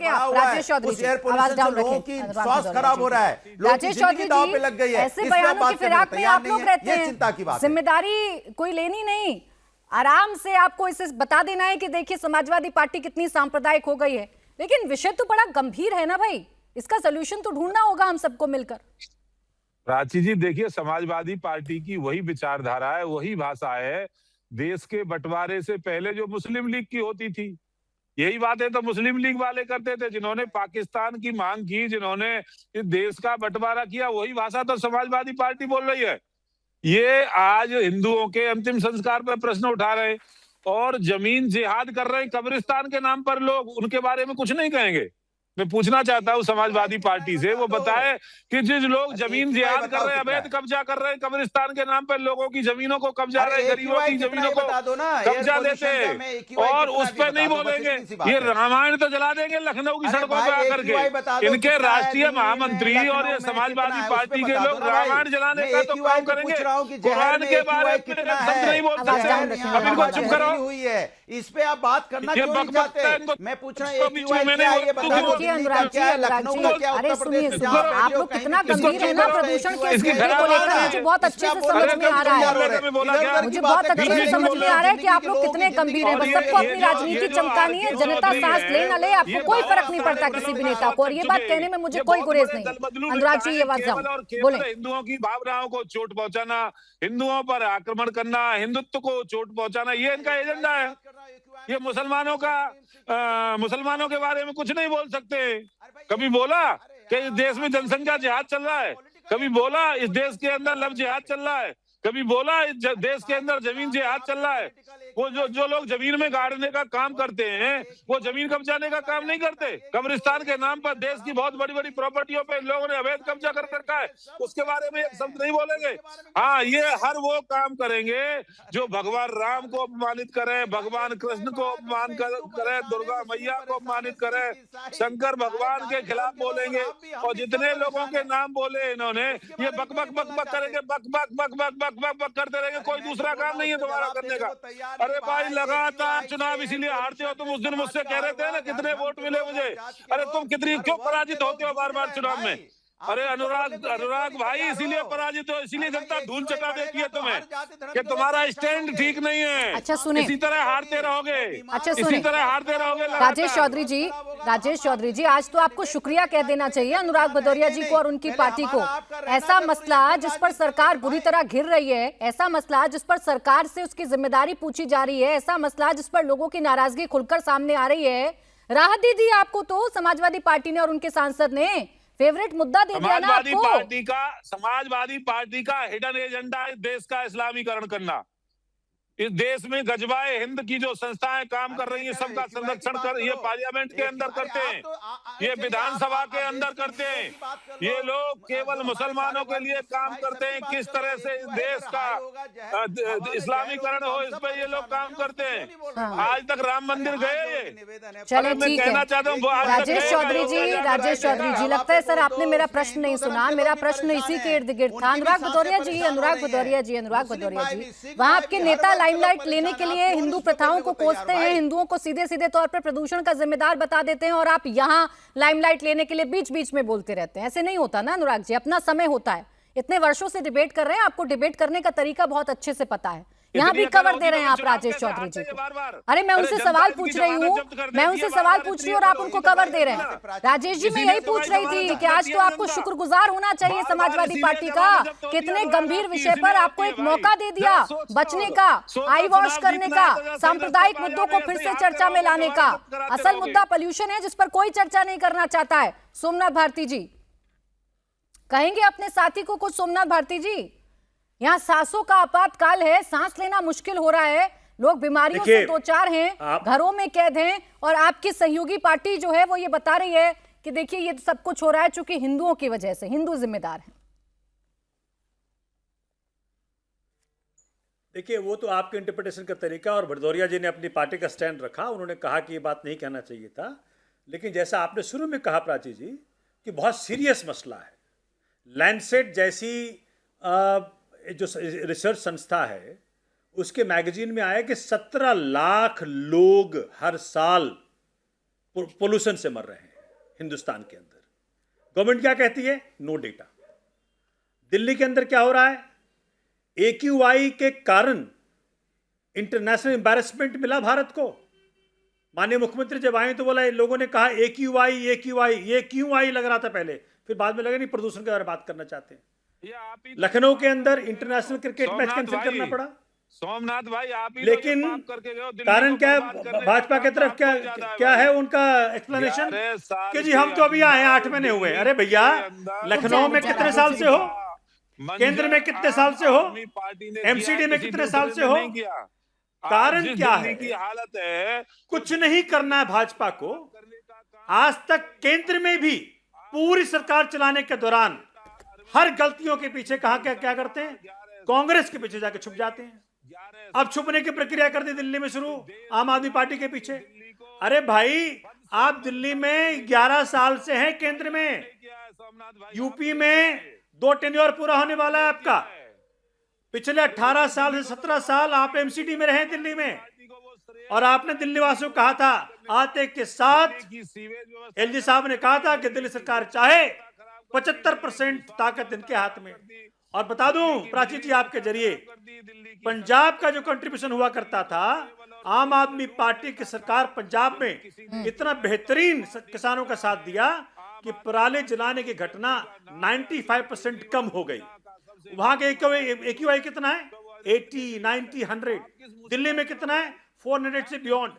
रखें आप राजेश चौधरी जी, आवाज डाउन रखें। स्वास्थ्य खराब हो रहा है, राजेश चौधरी जी, लग गई है, ऐसे बयानों की फिराक में आप लोग रहते हैं, चिंता की बात, जिम्मेदारी कोई लेनी नहीं, आराम से आपको इसे बता देना है कि देखिए समाजवादी पार्टी कितनी सांप्रदायिक हो गई है। लेकिन विषय तो बड़ा गंभीर है ना भाई, इसका सोल्यूशन तो ढूंढना होगा हम सबको मिलकर। प्राची जी देखिए, समाजवादी पार्टी की वही विचारधारा है, वही भाषा है देश के बंटवारे से पहले जो मुस्लिम लीग की होती थी। यही बातें तो मुस्लिम लीग वाले करते थे, जिन्होंने पाकिस्तान की मांग की, जिन्होंने इस देश का बंटवारा किया, वही भाषा तो समाजवादी पार्टी बोल रही है। ये आज हिंदुओं के अंतिम संस्कार पर प्रश्न उठा रहे और जमीन जिहाद कर रहे हैं कब्रिस्तान के नाम पर लोग, उनके बारे में कुछ नहीं कहेंगे। मैं पूछना चाहता हूँ समाजवादी पार्टी से, वो बताए कि जिस लोग जमीन जिहाद कर रहे हैं, अवैध कब्जा कर रहे हैं कब्रिस्तान के नाम पर, लोगों की जमीनों को कब्जा रहे, गरीबों की जमीनों को कब्जा देते हैं और उस पर नहीं बोलेंगे। ये रामायण तो जला देंगे लखनऊ की सड़कों पर आकर के। इनके राष्ट्रीय महामंत्री और ये समाजवादी पार्टी के लोग रामायण जलाने का तो काम करेंगे, कुरान के बारे में शब्द नहीं बोल सकते। अब इनको चुप करो, इस पे आप बात करना क्यों नहीं चाहते? मैं पूछ रहा हूँ अनुराग जी, अरे सुनिए, आप लोग कितना गंभीर है ना प्रदूषण के इस मुद्दे को लेकर, मुझे बहुत अच्छे से समझ में आ रहा है, मुझे बहुत अच्छे से समझ में आ रहा है कि आप लोग कितने गंभीर हैं। बस सबको अपनी राजनीति चमकानी है, जनता सांस ले न ले, आपको कोई फर्क नहीं पड़ता किसी भी नेता को, और ये बात कहने में मुझे कोई गुरेज नहीं। अनुराग जी ये बात बोले, हिंदुओं की भावनाओं को चोट पहुंचाना, हिंदुओं पर आक्रमण करना, हिंदुत्व को चोट पहुंचाना, ये इनका एजेंडा है। ये मुसलमानों के बारे में कुछ नहीं बोल सकते। कभी बोला कि इस देश में जनसंख्या जिहाद चल रहा है, कभी बोला इस देश के अंदर लव जिहाद चल रहा है, कभी बोला इस देश के अंदर जमीन जिहाद चल रहा है। वो जो लोग जमीन में गाड़ने का काम करते हैं, वो जमीन कब्जाने का काम नहीं करते। कब्रिस्तान के नाम पर देश की बहुत बड़ी बड़ी प्रॉपर्टियों पे लोगों ने अवैध कब्जा कर रखा है, उसके बारे में एक शब्द नहीं बोलेंगे। हाँ, ये हर वो काम करेंगे जो भगवान राम को अपमानित करे, भगवान कृष्ण को अपमान करे, दुर्गा मैया को अपमानित करे, शंकर भगवान के खिलाफ बोलेंगे। और जितने लोगों के नाम बोले इन्होंने, ये बक बक बक बक करेंगे, बक बक बक बक बक बक बक करते रहेंगे। कोई दूसरा काम नहीं है तुम्हारा करने का। अरे भाई, लगातार चुनाव इसीलिए हारते हो तुम। उस दिन मुझसे कह रहे थे ना कितने वोट मिले मुझे, अरे तुम क्यों पराजित होते हो बार बार चुनाव में? अरे अनुराग भाई, इसीलिए पराजित हो, इसीलिए जनता धूल चटा देती है तुम्हें कि तुम्हारा स्टैंड ठीक नहीं है। अच्छा सुने, इसी तरह हारते रहोगे। अच्छा इसी तरह हारते रहोगे। राजेश चौधरी जी, आज तो आपको शुक्रिया कह देना चाहिए अनुराग भदौरिया जी को और उनकी पार्टी को। ऐसा मसला जिस पर सरकार बुरी तरह घिर रही है, ऐसा मसला जिस पर सरकार से उसकी जिम्मेदारी पूछी जा रही है, ऐसा मसला जिस पर लोगों की नाराजगी खुलकर सामने आ रही है, राहत दे दी आपको तो समाजवादी पार्टी ने और उनके सांसद ने। फेवरेट मुद्दा दे दिया ना आपको। समाजवादी पार्टी का हिडन एजेंडा है देश का इस्लामीकरण करना। इस देश में गजवाए हिंद की जो संस्थाएं काम कर रही हैं, सबका संरक्षण कर, ये पार्लियामेंट के अंदर करते हैं, ये विधानसभा के अंदर करते हैं। ये लोग केवल मुसलमानों के लिए काम करते हैं, किस तरह से इस देश का इस्लामीकरण हो, इस पर ये लोग काम करते हैं। आज तक राम मंदिर गए? चलिए मैं कहना चाहता हूँ राजेश चौधरी जी, लगता है सर आपने मेरा प्रश्न नहीं सुना। मेरा प्रश्न इसी के इर्द गिर्द था। अनुराग भदौरिया जी, वहाँ आपके नेता लाइमलाइट लेने के लिए हिंदू प्रथाओं को कोसते हैं, हिंदुओं को सीधे सीधे तौर पर प्रदूषण का जिम्मेदार बता देते हैं, और आप यहाँ लाइमलाइट लेने के लिए बीच बीच में बोलते रहते हैं। ऐसे नहीं होता ना अनुराग जी, अपना समय होता है। इतने वर्षों से डिबेट कर रहे हैं, आपको डिबेट करने का तरीका बहुत अच्छे से पता है। यहाँ भी कवर दे रहे हैं आप राजेश चौधरी जी को। अरे मैं उनसे सवाल पूछ रही हूँ, और आप उनको कवर दे रहे हैं। राजेश जी, मैं यही पूछ रही थी कि आज तो आपको शुक्रगुजार होना चाहिए समाजवादी पार्टी का, कितने गंभीर विषय पर आपको एक मौका दे दिया बचने का, आई वॉश करने का, सांप्रदायिक मुद्दों को फिर से चर्चा में लाने का। असल मुद्दा पोल्यूशन है जिस पर कोई चर्चा नहीं करना चाहता है। सोमनाथ भारती जी कहेंगे अपने साथी को कुछ? सोमनाथ भारती जी, यहाँ सांसों का आपातकाल है, सांस लेना मुश्किल हो रहा है, लोग बीमारियों से दो चार हैं, घरों में कैद हैं, और आपकी सहयोगी पार्टी जो है वो ये बता रही है कि देखिए ये सब कुछ हो रहा है चूंकि हिंदुओं की वजह से, हिंदू जिम्मेदार हैं। देखिए, वो तो आपके इंटरप्रिटेशन का तरीका, और भदौरिया जी ने अपनी पार्टी का स्टैंड रखा। उन्होंने कहा कि ये बात नहीं कहना चाहिए था, लेकिन जैसा आपने शुरू में कहा प्राची जी कि बहुत सीरियस मसला है। लैंडसेट जैसी जो रिसर्च संस्था है, उसके मैगजीन में आया कि 17 लाख लोग हर साल पोल्यूशन से मर रहे हैं हिंदुस्तान के अंदर। गवर्नमेंट क्या कहती है? No data. दिल्ली के अंदर क्या हो रहा है? AQI के कारण इंटरनेशनल एम्बैरेसमेंट मिला भारत को। माननीय मुख्यमंत्री जब आए तो बोला, लोगों ने कहा AQI ये क्यों आई लग रहा था पहले, फिर बाद में लगा नहीं प्रदूषण के बारे में बात करना चाहते हैं। लखनऊ के अंदर इंटरनेशनल क्रिकेट मैच कैंसिल करना पड़ा। सोमनाथ भाई, आप ही लेकिन लोग करके गए हो, दिल्ली कारण को क्या बर्बाद है? करने भाजपा का की तरफ क्या काम ज्यादा क्या है भाई। उनका एक्सप्लेनेशन 11 साल कि जी हम तो अभी आए 8 महीने हुए। अरे भैया, लखनऊ में कितने साल से हो? केंद्र में कितने साल से हो? MCD में कितने साल से हो? कारण क्या है? की हालत है, कुछ नहीं करना है भाजपा को। आज तक केंद्र में भी पूरी सरकार चलाने के दौरान हर गलतियों के पीछे कहा क्या करते हैं? कांग्रेस के पीछे जाके छुप जाते हैं। अब छुपने की प्रक्रिया कर दी दिल्ली में शुरू, आम आदमी पार्टी के पीछे। अरे भाई, आप दिल्ली में 11 साल से हैं, केंद्र में, यूपी में 2 टेन्योर पूरा होने वाला है आपका। पिछले 18 साल से 17 साल आप MCD में रहे दिल्ली में, और आपने दिल्ली वासियों को कहा था, आते के साथ LG साहब ने कहा था कि दिल्ली सरकार चाहे 75% ताकत इनके हाथ में। और बता दूं प्राची जी आपके जरिए, पंजाब का जो कंट्रीब्यूशन हुआ करता था, आम आदमी पार्टी की सरकार पंजाब में इतना बेहतरीन किसानों का साथ दिया कि पराली जलाने की घटना 95% कम हो गई। वहां के AQI कितना है? 80, 90, 100। दिल्ली में कितना है? 400 से बियॉन्ड।